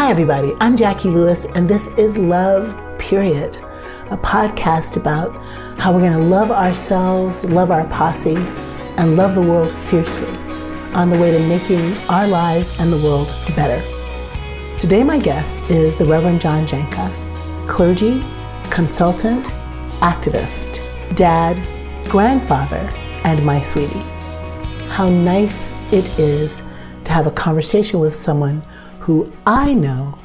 Hi, everybody. I'm Jacqui Lewis, and this is Love, Period, a podcast about how we're going to love ourselves, love our posse, and love the world fiercely on the way to making our lives and the world better. Today, my guest is the Reverend John Janka, clergy, consultant, activist, dad, grandfather, and my sweetie. How nice it is to have a conversation with someone who I know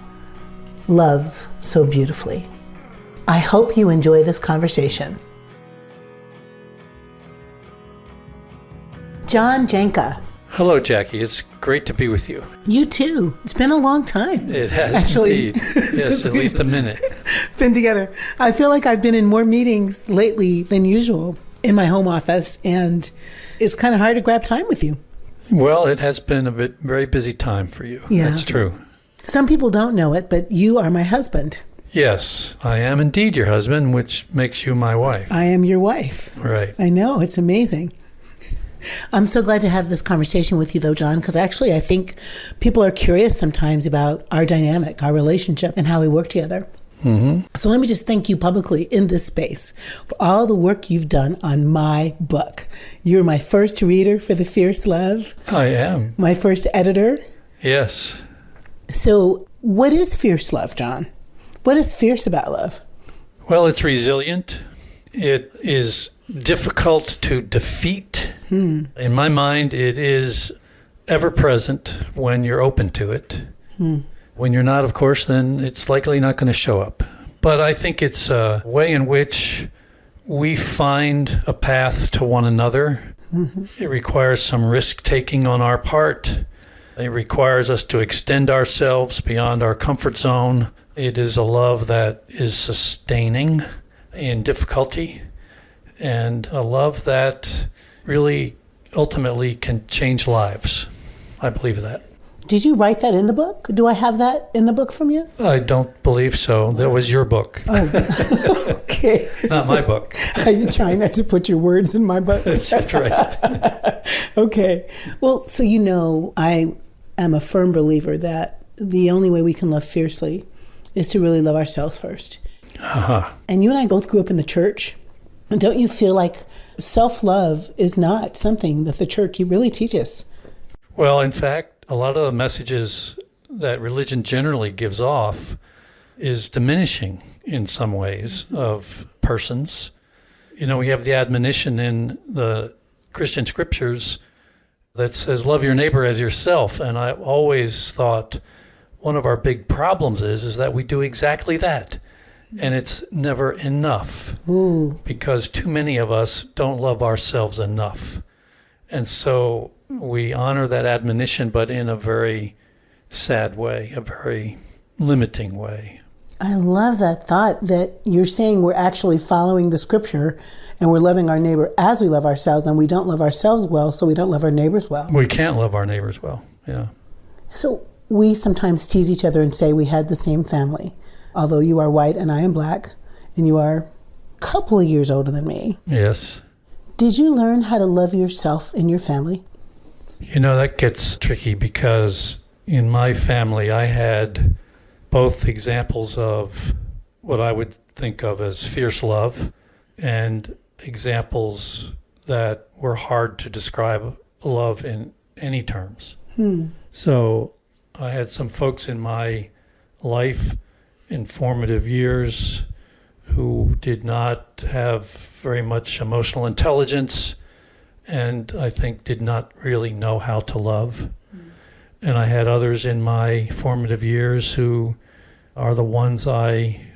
loves so beautifully. I hope you enjoy this conversation. John Janka. Hello, Jacqui. It's great to be with you. You too. It's been a long time. It has, actually. Indeed. Yes, at least a minute. Been together. I feel like I've been in more meetings lately than usual in my home office, and it's kind of hard to grab time with you. Well, it has been a very busy time for you. Yeah. That's true. Some people don't know it, but you are my husband. Yes, I am indeed your husband, which makes you my wife. I am your wife. Right. I know. It's amazing. I'm so glad to have this conversation with you, though, John, because actually I think people are curious sometimes about our dynamic, our relationship, and how we work together. Mm-hmm. So let me just thank you publicly in this space for all the work you've done on my book. You're my first reader for The Fierce Love. I am. My first editor. Yes. So what is fierce love, John? What is fierce about love? Well, it's resilient. It is difficult to defeat. In my mind, it is ever present when you're open to it. When you're not, of course, then it's likely not going to show up. But I think it's a way in which we find a path to one another. It requires some risk-taking on our part. It requires us to extend ourselves beyond our comfort zone. It is a love that is sustaining in difficulty, and a love that really ultimately can change lives. I believe that. Did you write that in the book? Do I have that in the book from you? I don't believe so. That was your book. Oh, okay. Not my book. Are you trying not to put your words in my book? That's right. Okay. Well, so you know, I am a firm believer that the only way we can love fiercely is to really love ourselves first. Uh-huh. And you and I both grew up in the church. And don't you feel like self-love is not something that the church really teaches? Well, in fact, a lot of the messages that religion generally gives off is diminishing in some ways of persons. You know, we have the admonition in the Christian scriptures that says, love your neighbor as yourself. And I always thought one of our big problems is that we do exactly that. And it's never enough. Ooh. Because too many of us don't love ourselves enough. And so we honor that admonition, but in a very sad way, a very limiting way. I love that thought that you're saying we're actually following the scripture and we're loving our neighbor as we love ourselves, and we don't love ourselves well, so we don't love our neighbors well. We can't love our neighbors well, yeah. So we sometimes tease each other and say we had the same family, although you are white and I am black, and you are a couple of years older than me. Yes. Did you learn how to love yourself in your family? You know, that gets tricky because in my family, I had both examples of what I would think of as fierce love and examples that were hard to describe love in any terms. So I had some folks in my life in formative years who did not have very much emotional intelligence, and I think did not really know how to love. And I had others in my formative years who are the ones I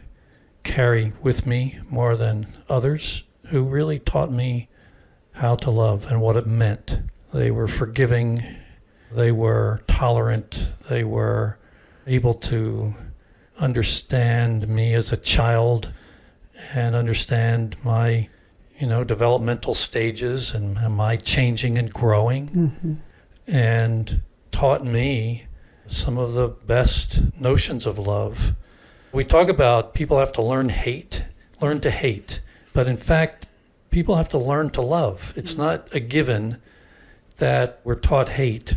carry with me more than others, who really taught me how to love and what it meant. They were forgiving, they were tolerant, they were able to understand me as a child and understand my, developmental stages and my changing and growing, and taught me some of the best notions of love. We talk about people have to learn to hate, but in fact, people have to learn to love. It's not a given that we're taught hate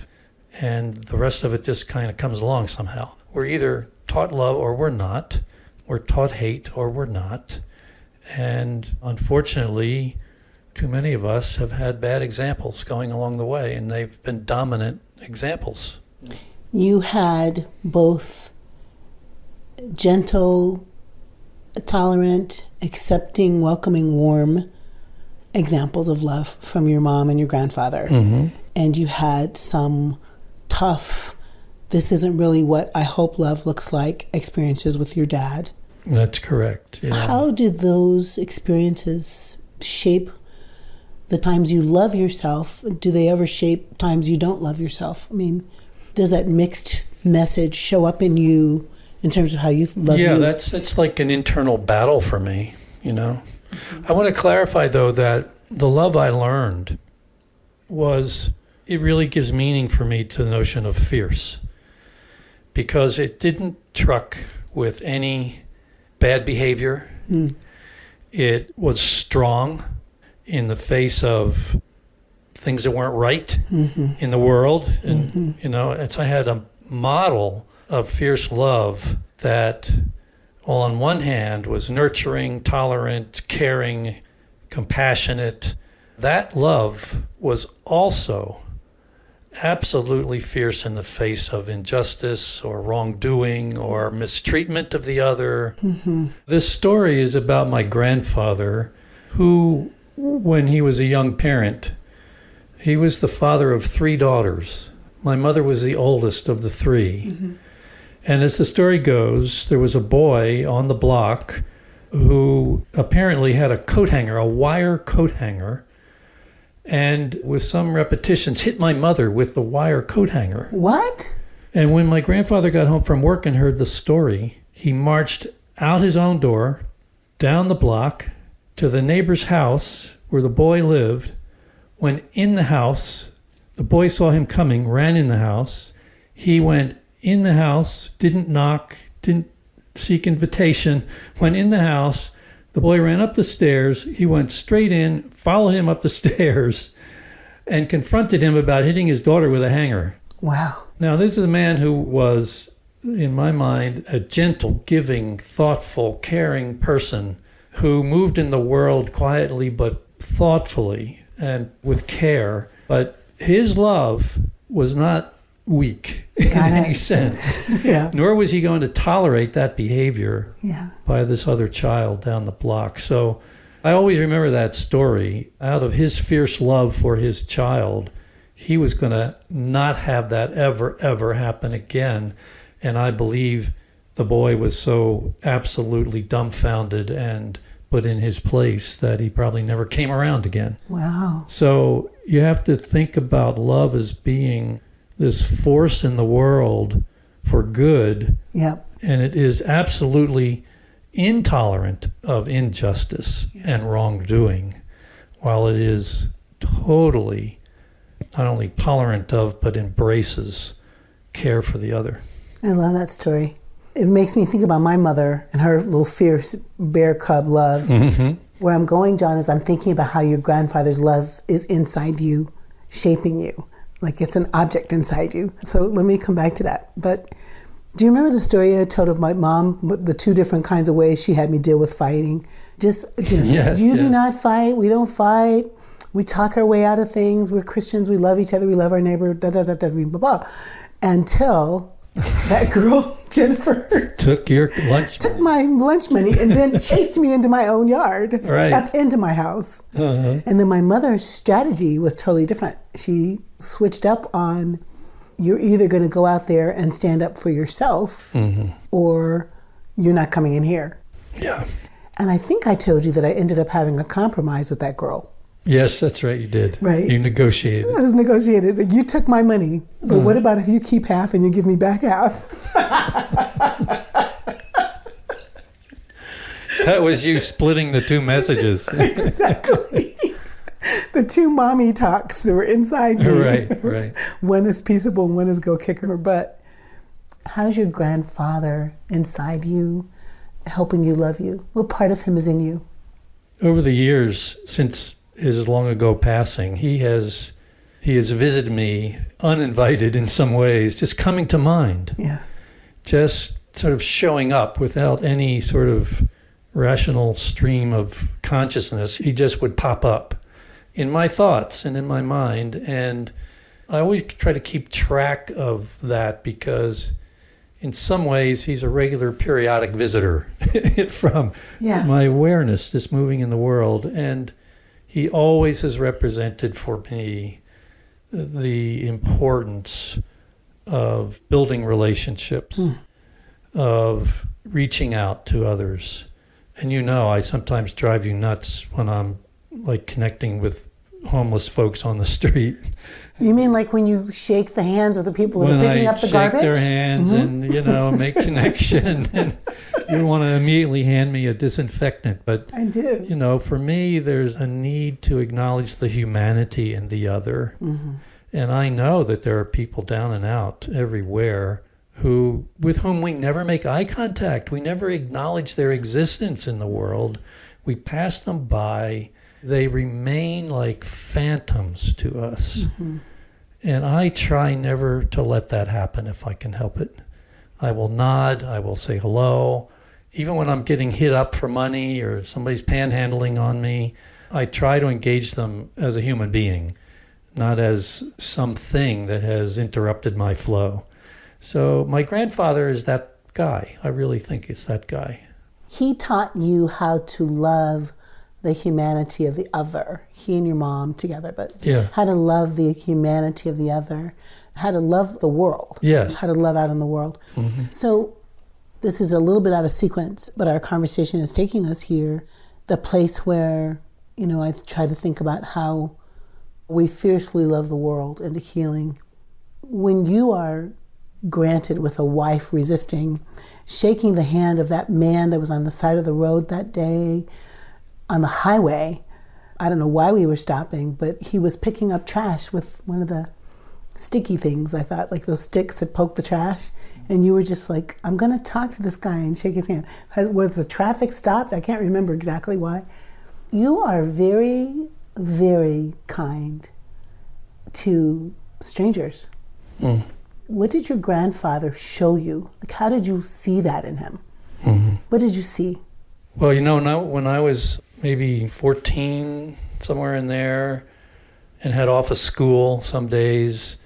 and the rest of it just kind of comes along somehow. We're either taught love or we're not. We're taught hate or we're not. And unfortunately, too many of us have had bad examples going along the way, and they've been dominant examples. You had both gentle, tolerant, accepting, welcoming, warm examples of love from your mom and your grandfather. Mm-hmm. And you had some tough, this isn't really what I hope love looks like experiences with your dad. That's correct. Yeah. How did those experiences shape the times you love yourself? Do they ever shape times you don't love yourself? I mean, does that mixed message show up in you in terms of how you love you? Yeah, it's like an internal battle for me, you know. Mm-hmm. I want to clarify, though, that the love I learned it really gives meaning for me to the notion of fierce, because it didn't truck with any bad behavior. It was strong in the face of things that weren't right in the world. And, you know, I had a model of fierce love that, on one hand, was nurturing, tolerant, caring, compassionate. That love was also absolutely fierce in the face of injustice or wrongdoing or mistreatment of the other. This story is about my grandfather, who, when he was a young parent, he was the father of 3 daughters. My mother was the oldest of the 3. And as the story goes, there was a boy on the block who apparently had a coat hanger, a wire coat hanger, and with some repetitions hit my mother with the wire coat hanger. What? And when my grandfather got home from work and heard the story, he marched out his own door, down the block, to the neighbor's house where the boy lived. When in the house, the boy saw him coming, ran in the house. He went in the house, didn't knock, didn't seek invitation, went in the house. The boy ran up the stairs. He went straight in, followed him up the stairs, and confronted him about hitting his daughter with a hanger. Wow. Now, this is a man who was, in my mind, a gentle, giving, thoughtful, caring person who moved in the world quietly but thoughtfully and with care. But his love was not weak in any sense. Nor was he going to tolerate that behavior by this other child down the block. So I always remember that story. Out of his fierce love for his child, he was going to not have that ever happen again. And I believe the boy was so absolutely dumbfounded and put in his place that he probably never came around again. Wow. So you have to think about love as being this force in the world for good. Yep. And it is absolutely intolerant of injustice and wrongdoing, while it is totally not only tolerant of, but embraces care for the other. I love that story. It makes me think about my mother and her little fierce bear cub love. Where I'm going, John, is I'm thinking about how your grandfather's love is inside you, shaping you. Like it's an object inside you. So let me come back to that. But do you remember the story I told of my mom, the 2 different kinds of ways she had me deal with fighting? Just, you do not fight, we don't fight, we talk our way out of things, we're Christians, we love each other, we love our neighbor, blah, blah. Until that girl, Jennifer, took your lunch took my lunch money and then chased me into my own yard, up into my house. And then my mother's strategy was totally different. She switched up on, you're either going to go out there and stand up for yourself or you're not coming in here. Yeah. And I think I told you that I ended up having a compromise with that girl. Yes, that's right, you did. Right. You negotiated. It was negotiated. You took my money, but what about if you keep half and you give me back half? That was you splitting the 2 messages. Exactly. The 2 mommy talks that were inside me. Right. One is peaceable, one is go kick her butt. How's your grandfather inside you, helping you love you? What part of him is in you? Over the years, since his long ago passing, he has visited me uninvited in some ways, just coming to mind. Yeah. Just sort of showing up without any sort of rational stream of consciousness. He just would pop up in my thoughts and in my mind. And I always try to keep track of that because in some ways he's a regular periodic visitor from my awareness, just moving in the world. And he always has represented for me the importance of building relationships, of reaching out to others. And I sometimes drive you nuts when I'm like connecting with homeless folks on the street. You mean like when you shake the hands of the people that are picking up the garbage? When I shake their hands and, make connection. And you want to immediately hand me a disinfectant. But I do. For me, there's a need to acknowledge the humanity in the other. Mm-hmm. And I know that there are people down and out everywhere with whom we never make eye contact. We never acknowledge their existence in the world. We pass them by. They remain like phantoms to us. Mm-hmm. And I try never to let that happen if I can help it. I will nod. I will say hello. Even when I'm getting hit up for money or somebody's panhandling on me, I try to engage them as a human being, not as something that has interrupted my flow. So my grandfather is that guy. I really think it's that guy. He taught you how to love the humanity of the other. He and your mom together, but how to love the humanity of the other, how to love the world, how to love out in the world. Mm-hmm. So this is a little bit out of sequence, but our conversation is taking us here, the place where, I try to think about how we fiercely love the world and the healing. When you are granted with a wife resisting, shaking the hand of that man that was on the side of the road that day on the highway, I don't know why we were stopping, but he was picking up trash with one of the sticky things, I thought, like those sticks that poke the trash. And you were just like, I'm going to talk to this guy and shake his hand. Was the traffic stopped? I can't remember exactly why. You are very, very kind to strangers. Mm. What did your grandfather show you? Like, how did you see that in him? Mm-hmm. What did you see? Well, when I was maybe 14, somewhere in there, and had off of school some days,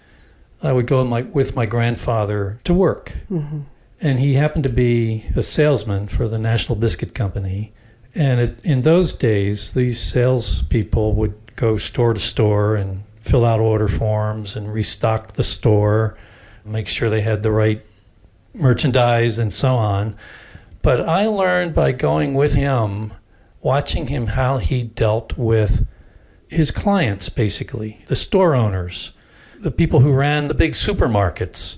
I would go with my grandfather to work. Mm-hmm. And he happened to be a salesman for the National Biscuit Company. And in those days, these salespeople would go store to store and fill out order forms and restock the store, make sure they had the right merchandise and so on. But I learned by going with him, watching him how he dealt with his clients, basically, the store owners, the people who ran the big supermarkets.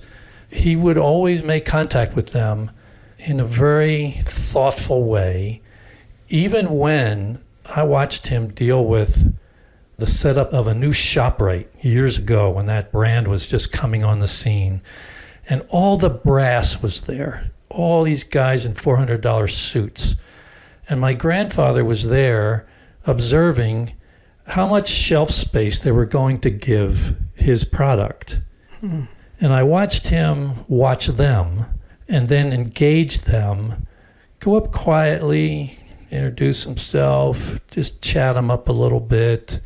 He would always make contact with them in a very thoughtful way, even when I watched him deal with the setup of a new ShopRite years ago when that brand was just coming on the scene. And all the brass was there, all these guys in $400 suits. And my grandfather was there observing how much shelf space they were going to give his product. Hmm. And I watched him watch them and then engage them, go up quietly, introduce himself, just chat him up a little bit,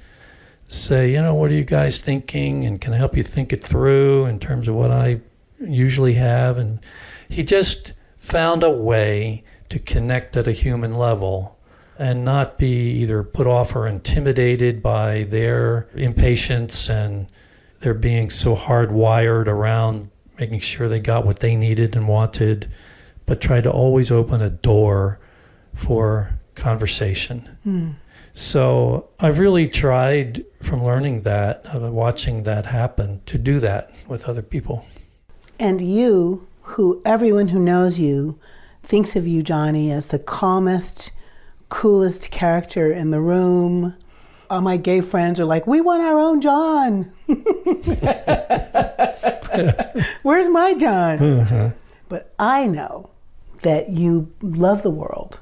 say, what are you guys thinking? And can I help you think it through in terms of what I usually have? And he just found a way to connect at a human level and not be either put off or intimidated by their impatience and their being so hardwired around making sure they got what they needed and wanted, but try to always open a door for conversation. Mm. So I've really tried from learning that, watching that happen, to do that with other people. And you, everyone who knows you thinks of you, Johnny, as the calmest, coolest character in the room. All my gay friends are like, we want our own John. Where's my John? Uh-huh. But I know that you love the world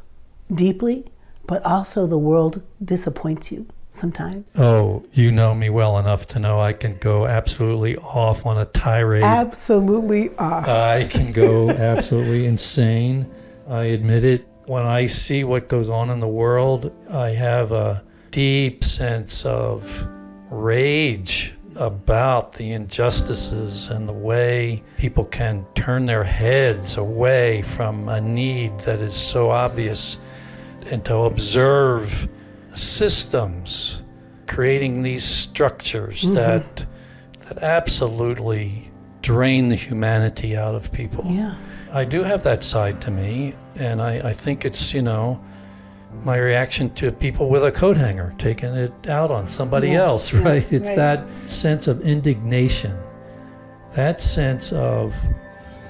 deeply, but also the world disappoints you. sometimes? Oh, you know me well enough to know I can go absolutely off on a tirade. Absolutely off. I can go absolutely insane. I admit it. When I see what goes on in the world, I have a deep sense of rage about the injustices and the way people can turn their heads away from a need that is so obvious, and to observe systems creating these structures that absolutely drain the humanity out of people. Yeah. I do have that side to me, and I think it's, my reaction to people with a coat hanger, taking it out on somebody else, right? It's that sense of indignation, that sense of,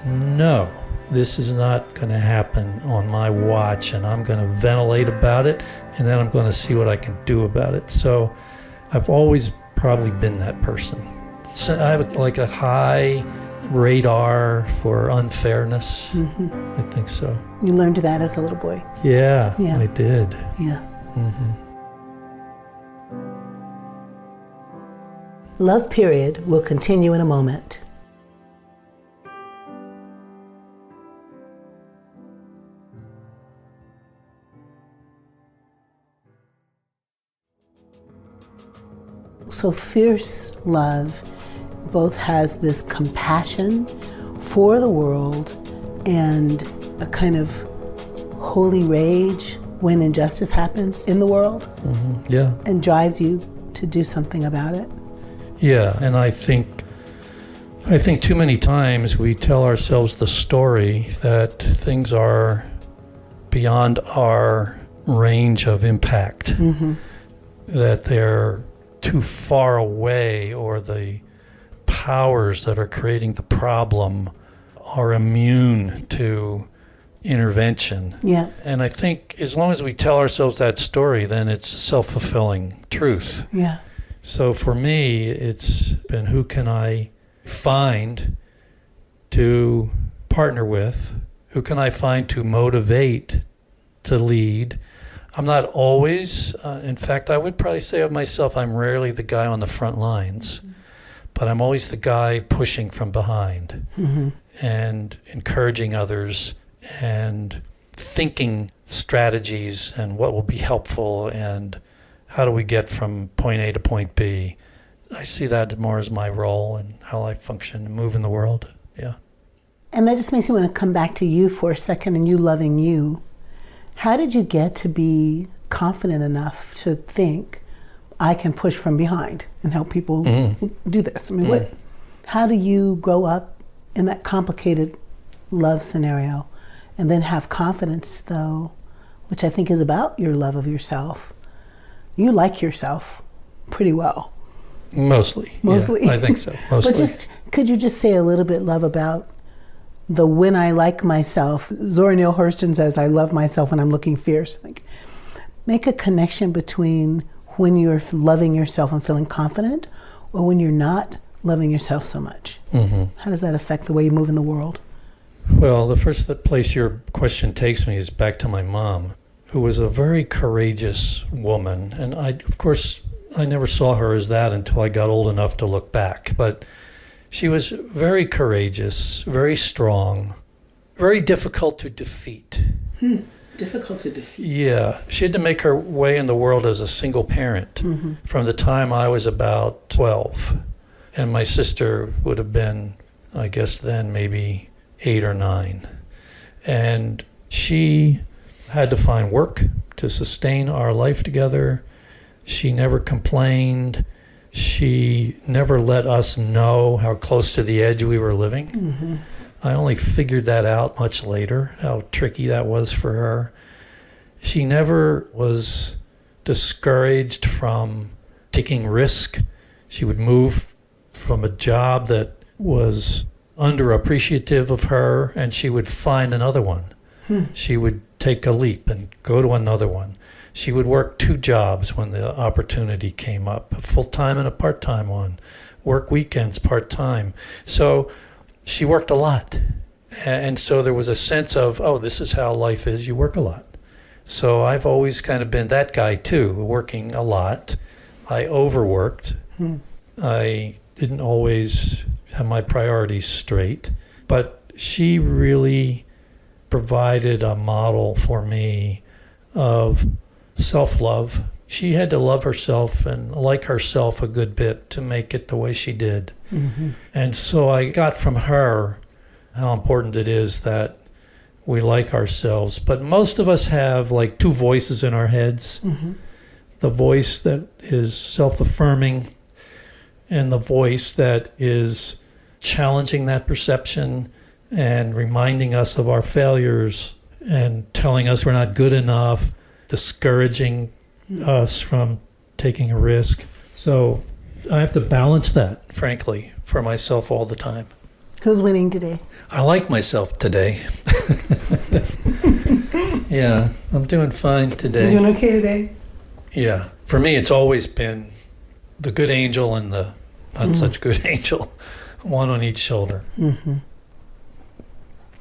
no, this is not going to happen on my watch, and I'm going to ventilate about it, and then I'm going to see what I can do about it. So I've always probably been that person. So I have like a high radar for unfairness. I think so. You learned that as a little boy. Yeah. I did. Yeah. Love Period will continue in a moment. So fierce love both has this compassion for the world and a kind of holy rage when injustice happens in the world. Yeah. And drives you to do something about it. Yeah, and I think too many times we tell ourselves the story that things are beyond our range of impact, that they're too far away, or the powers that are creating the problem are immune to intervention. Yeah. And I think as long as we tell ourselves that story, then it's a self-fulfilling truth. Yeah. So for me, it's been, who can I find to partner with? Who can I find to motivate, to lead? I'm not always, in fact, I would probably say of myself, I'm rarely the guy on the front lines, but I'm always the guy pushing from behind and encouraging others and thinking strategies and what will be helpful and how do we get from point A to point B. I see that more as my role and how I function and move in the world. Yeah. And that just makes me want to come back to you for a second and you loving you. How did you get to be confident enough to think, I can push from behind and help people do this? I mean, how do you grow up in that complicated love scenario and then have confidence, though, which I think is about your love of yourself? You like yourself pretty well. Mostly. Mostly. Yeah, I think so. Mostly. But could you just say a little bit, love, about the when I like myself? Zora Neale Hurston says, I love myself when I'm looking fierce. Like, make a connection between when you're loving yourself and feeling confident or when you're not loving yourself so much. How does that affect the way you move in the world? Well, the first place your question takes me is back to my mom, who was a very courageous woman. And of course, I never saw her as that until I got old enough to look back. But she was very courageous, very strong, very difficult to defeat. Difficult to defeat. Yeah. She had to make her way in the world as a single parent from the time I was about 12. And my sister would have been, I guess then, maybe 8 or 9. And she had to find work to sustain our life together. She never complained. She never let us know how close to the edge we were living. I only figured that out much later, how tricky that was for her. She never was discouraged from taking risk. She would move from a job that was underappreciative of her, and she would find another one. She would take a leap and go to another one. She would work 2 jobs when the opportunity came up, a full-time and a part-time one, work weekends part-time. So she worked a lot. And so there was a sense of, oh, this is how life is, you work a lot. So I've always kind of been that guy too, working a lot. I overworked. I didn't always have my priorities straight, but she really provided a model for me of self-love. She had to love herself and like herself a good bit to make it the way she did. And so I got from her how important it is that we like ourselves. But most of us have like two voices in our heads. The voice that is self-affirming and the voice that is challenging that perception and reminding us of our failures and telling us we're not good enough, discouraging us from taking a risk. So I have to balance that, frankly, for myself all the time. Who's winning today? I like myself today. Yeah, I'm doing fine today. You doing okay today? Yeah. For me, it's always been the good angel and the not such good angel, one on each shoulder.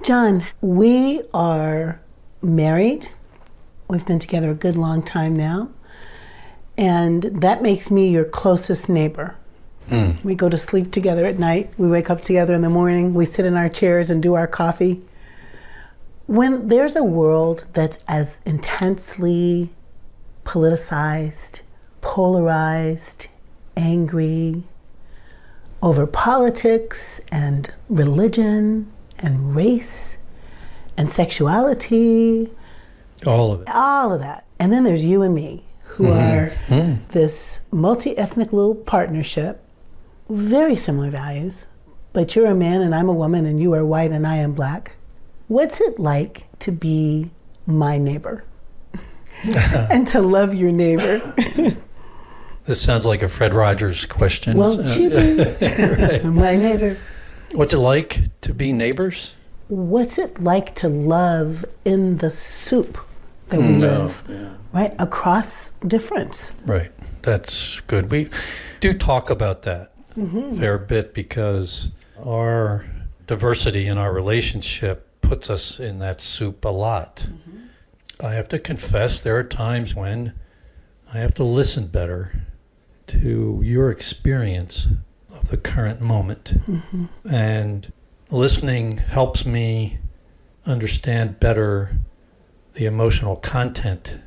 John, we are married. We've been together a good long time now. And that makes me your closest neighbor. We go to sleep together at night. We wake up together in the morning. We sit in our chairs and do our coffee. When there's a world that's as intensely politicized, polarized, angry, over politics and religion and race and sexuality. All of it. All of that. And then there's you and me, who are this multi-ethnic little partnership, very similar values, but you're a man and I'm a woman and you are white and I am black. What's it like to be my neighbor and to love your neighbor? This sounds like a Fred Rogers question. Won't you be Right. my neighbor? What's it like to be neighbors? What's it like to love in the soup that we live, right? Across difference. Right. That's good. We do talk about that a fair bit because our diversity in our relationship puts us in that soup a lot. I have to confess there are times when I have to listen better to your experience of the current moment. And listening helps me understand better the emotional content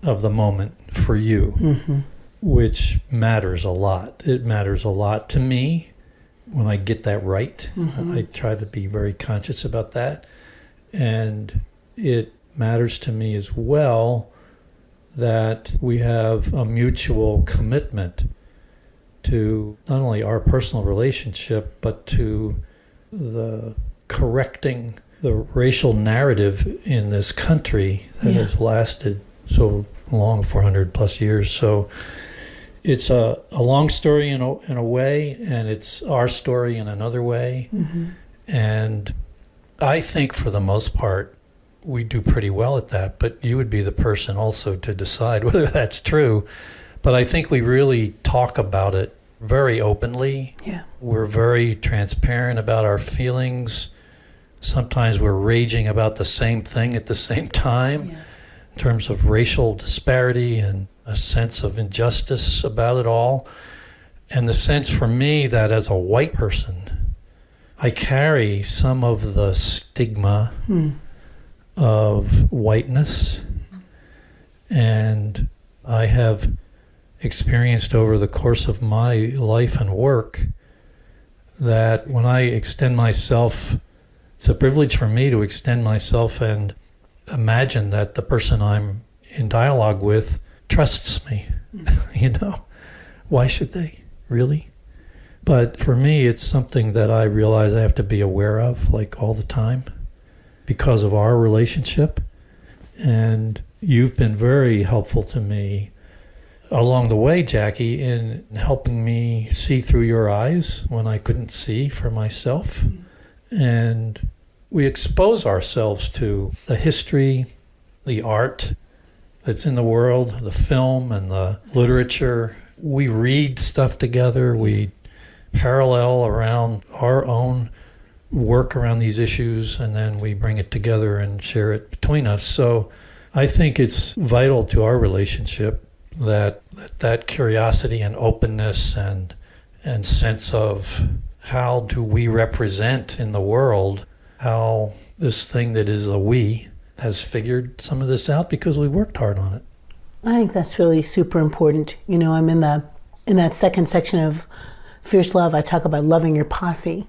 of the moment for you, which matters a lot. It matters a lot to me when I get that right. I try to be very conscious about that. And it matters to me as well that we have a mutual commitment to not only our personal relationship, but to the correcting the racial narrative in this country that has lasted so long, 400 plus years. So it's a long story in a way, and it's our story in another way. And I think for the most part, we do pretty well at that, but you would be the person also to decide whether that's true. But I think we really talk about it very openly. We're very transparent about our feelings. Sometimes we're raging about the same thing at the same time in terms of racial disparity and a sense of injustice about it all. And the sense for me that as a white person, I carry some of the stigma of whiteness. And I have experienced over the course of my life and work that when I extend myself, it's a privilege for me to extend myself and imagine that the person I'm in dialogue with trusts me. You know, why should they? Really? But for me, it's something that I realize I have to be aware of, like all the time, because of our relationship. And you've been very helpful to me along the way, Jacqui, in helping me see through your eyes when I couldn't see for myself. And we expose ourselves to the history, the art that's in the world, the film and the literature. We read stuff together. We parallel around our own work around these issues, and then we bring it together and share it between us. So I think it's vital to our relationship that curiosity and openness and sense of how do we represent in the world how this thing that is a we has figured some of this out because we worked hard on it. I think that's really super important. You know, I'm in that second section of Fierce Love, I talk about loving your posse.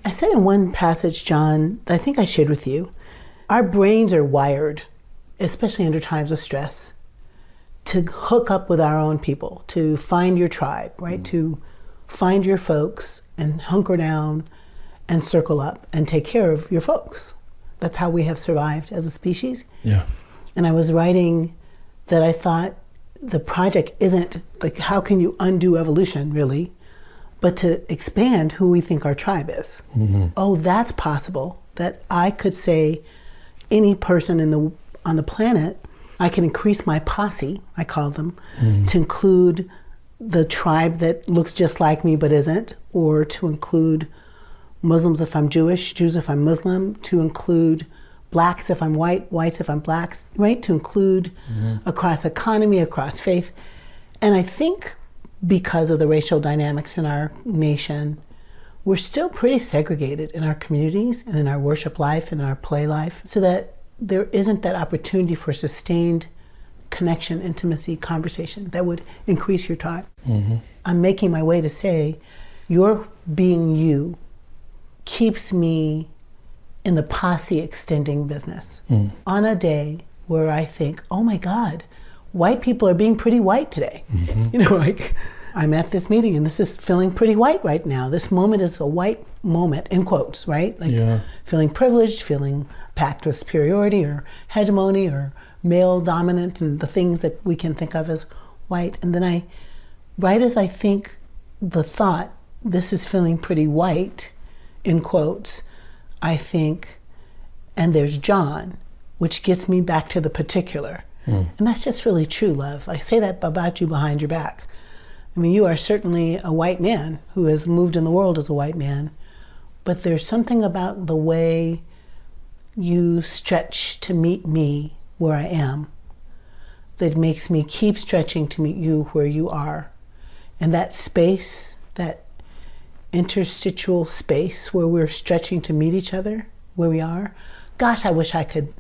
I said in one passage, John, that I think I shared with you, our brains are wired, especially under times of stress, to hook up with our own people, to find your tribe, right? To find your folks and hunker down and circle up and take care of your folks. That's how we have survived as a species. Yeah. And I was writing that I thought the project isn't like, how can you undo evolution, really? But to expand who we think our tribe is. Oh, that's possible. That I could say any person on the planet, I can increase my posse, I call them, to include the tribe that looks just like me but isn't, or to include Muslims if I'm Jewish, Jews if I'm Muslim, to include blacks if I'm white, whites if I'm blacks, right? To include across economy, across faith. And I think because of the racial dynamics in our nation, we're still pretty segregated in our communities and in our worship life and our play life, so that there isn't that opportunity for sustained connection, intimacy, conversation that would increase your tribe. I'm making my way to say, your being you keeps me in the posse extending business. On a day where I think, oh my God, white people are being pretty white today. You know, like, I'm at this meeting and this is feeling pretty white right now. This moment is a white moment, in quotes, right? Like feeling privileged, feeling packed with superiority or hegemony or male dominance and the things that we can think of as white. And then right as I think the thought, this is feeling pretty white, in quotes, I think, and there's John, which gets me back to the particular. And that's just really true, love. I say that about you behind your back. I mean, you are certainly a white man who has moved in the world as a white man, but there's something about the way you stretch to meet me where I am that makes me keep stretching to meet you where you are. And that space, that interstitial space where we're stretching to meet each other where we are, gosh, I wish I could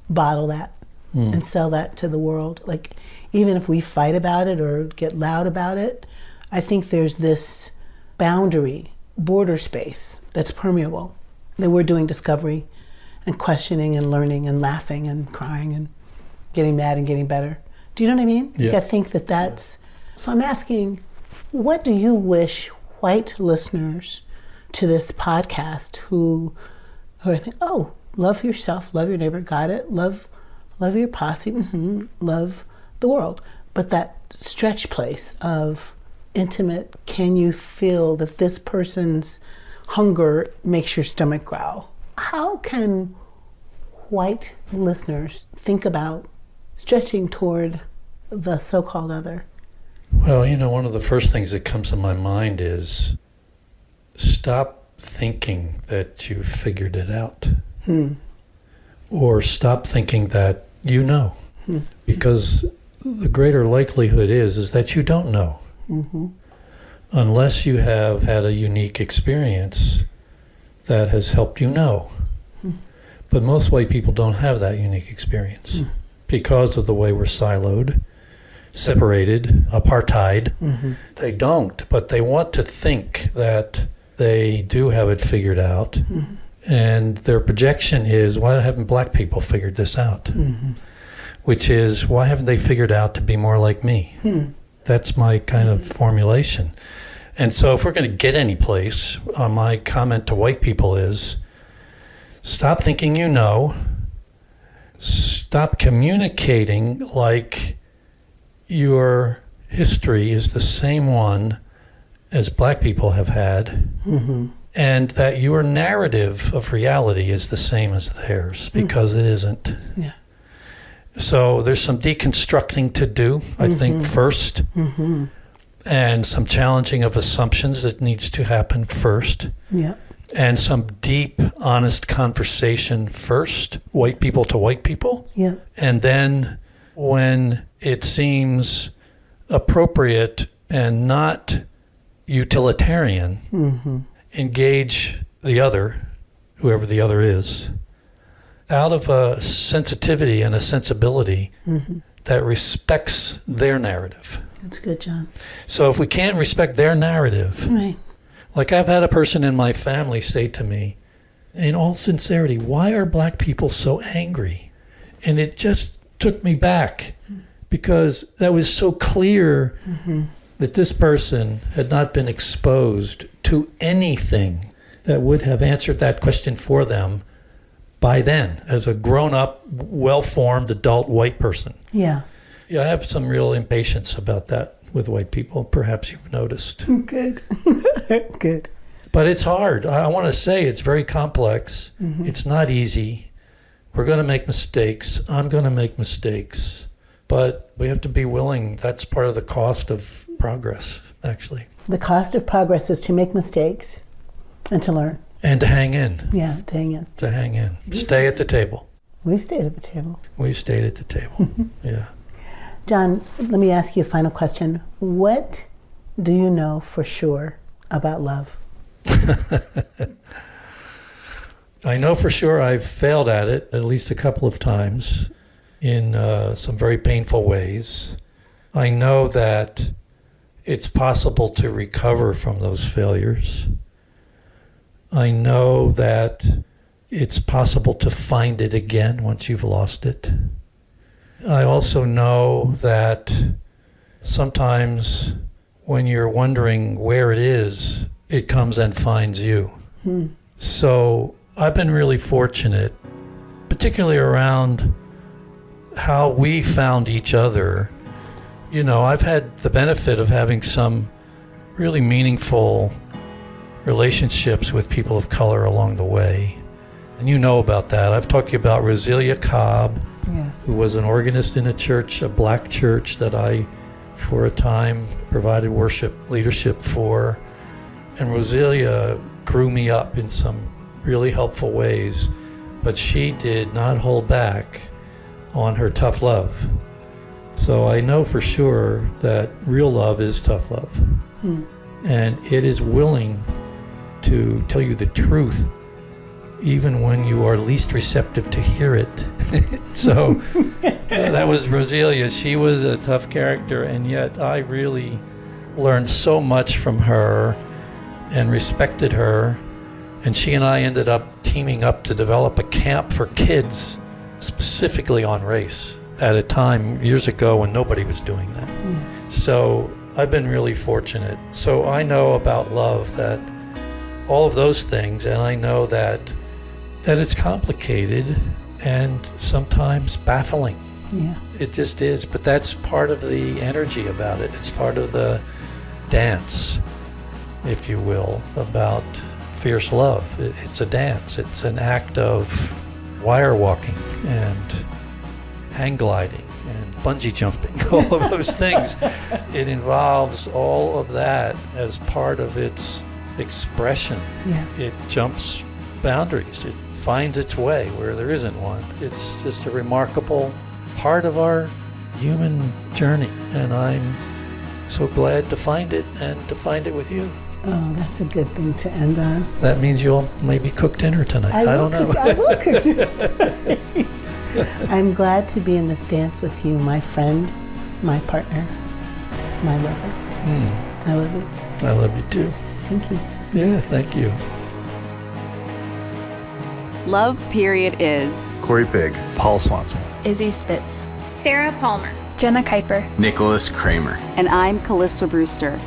bottle that and sell that to the world. Like, even if we fight about it or get loud about it, I think there's this boundary, border space that's permeable, that we're doing discovery and questioning and learning and laughing and crying and getting mad and getting better. Do you know what I mean? Yeah. Like, I think that's, so I'm asking, what do you wish white listeners to this podcast who are thinking, oh, love yourself, love your neighbor, got it, love your posse, love the world. But that stretch place of intimate, can you feel that this person's hunger makes your stomach growl? How can white listeners think about stretching toward the so-called other? Well, you know, one of the first things that comes to my mind is stop thinking that you figured it out. Or stop thinking that you know. Because the greater likelihood is that you don't know. Unless you have had a unique experience that has helped you know. But most white people don't have that unique experience because of the way we're siloed, separated, apartheid. They don't, but they want to think that they do have it figured out. And their projection is, why haven't black people figured this out? Which is, why haven't they figured out to be more like me? That's my kind of formulation. And so if we're going to get any place, my comment to white people is, stop thinking you know. Stop communicating like your history is the same one as black people have had. And that your narrative of reality is the same as theirs, because it isn't. So there's some deconstructing to do, I think, first, and some challenging of assumptions that needs to happen first. and some deep, honest conversation first, white people to white people. Yeah. And then when it seems appropriate and not utilitarian, engage the other, whoever the other is, out of a sensitivity and a sensibility that respects their narrative. That's good, John. So if we can't respect their narrative, Right. like I've had a person in my family say to me, in all sincerity, why are black people so angry? And it just took me back because that was so clear that this person had not been exposed to anything that would have answered that question for them by then, as a grown-up, well-formed adult white person. Yeah. Yeah, I have some real impatience about that with white people. Perhaps you've noticed. Good. Good. But it's hard. I want to say it's very complex. It's not easy. We're going to make mistakes. I'm going to make mistakes. But we have to be willing. That's part of the cost of progress, actually. The cost of progress is to make mistakes and to learn. And to hang in. Yeah, to hang in. To hang in. Stay at the table. We've stayed at the table. We've stayed at the table. Yeah. John, let me ask you a final question. What do you know for sure about love? I know for sure I've failed at it at least a couple of times in some very painful ways. I know that it's possible to recover from those failures. I know that it's possible to find it again once you've lost it. I also know that sometimes when you're wondering where it is, it comes and finds you. So I've been really fortunate, particularly around how we found each other. You know, I've had the benefit of having some really meaningful relationships with people of color along the way. And you know about that. I've talked to you about Roselia Cobb, who was an organist in a church, a black church that I, for a time, provided worship leadership for. And Roselia grew me up in some really helpful ways, but she did not hold back on her tough love. So I know for sure that real love is tough love. And it is willing to tell you the truth even when you are least receptive to hear it. So that was Roselia. She was a tough character, and yet I really learned so much from her and respected her. And she and I ended up teaming up to develop a camp for kids specifically on race at a time years ago when nobody was doing that. So I've been really fortunate. So I know about love, that all of those things, and I know that it's complicated and sometimes baffling. It just is, but that's part of the energy about it. It's part of the dance, if you will, about fierce love. It's a dance. It's an act of wire walking and hang gliding and bungee jumping, all of those things. It involves all of that as part of its expression. It jumps boundaries. It finds its way where there isn't one. It's just a remarkable part of our human journey, and I'm so glad to find it and to find it with you. Oh, that's a good thing to end on. That means you'll maybe cook dinner tonight. I don't know. I will cook dinner tonight. I'm glad to be in this dance with you, my friend, my partner, my lover. I love you. I love you too. Thank you. Yeah, thank you. Love Period is Corey Pig, Paul Swanson, Izzy Spitz, Sarah Palmer, Jenna Kuiper, Nicholas Kramer, and I'm Calista Brewster.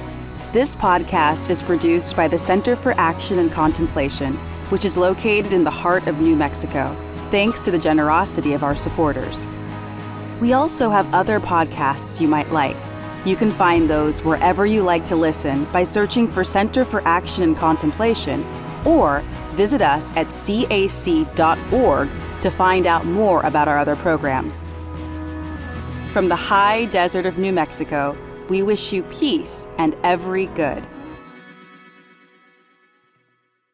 This podcast is produced by the Center for Action and Contemplation, which is located in the heart of New Mexico, thanks to the generosity of our supporters. We also have other podcasts you might like. You can find those wherever you like to listen by searching for Center for Action and Contemplation, or visit us at cac.org to find out more about our other programs. From the high desert of New Mexico, we wish you peace and every good.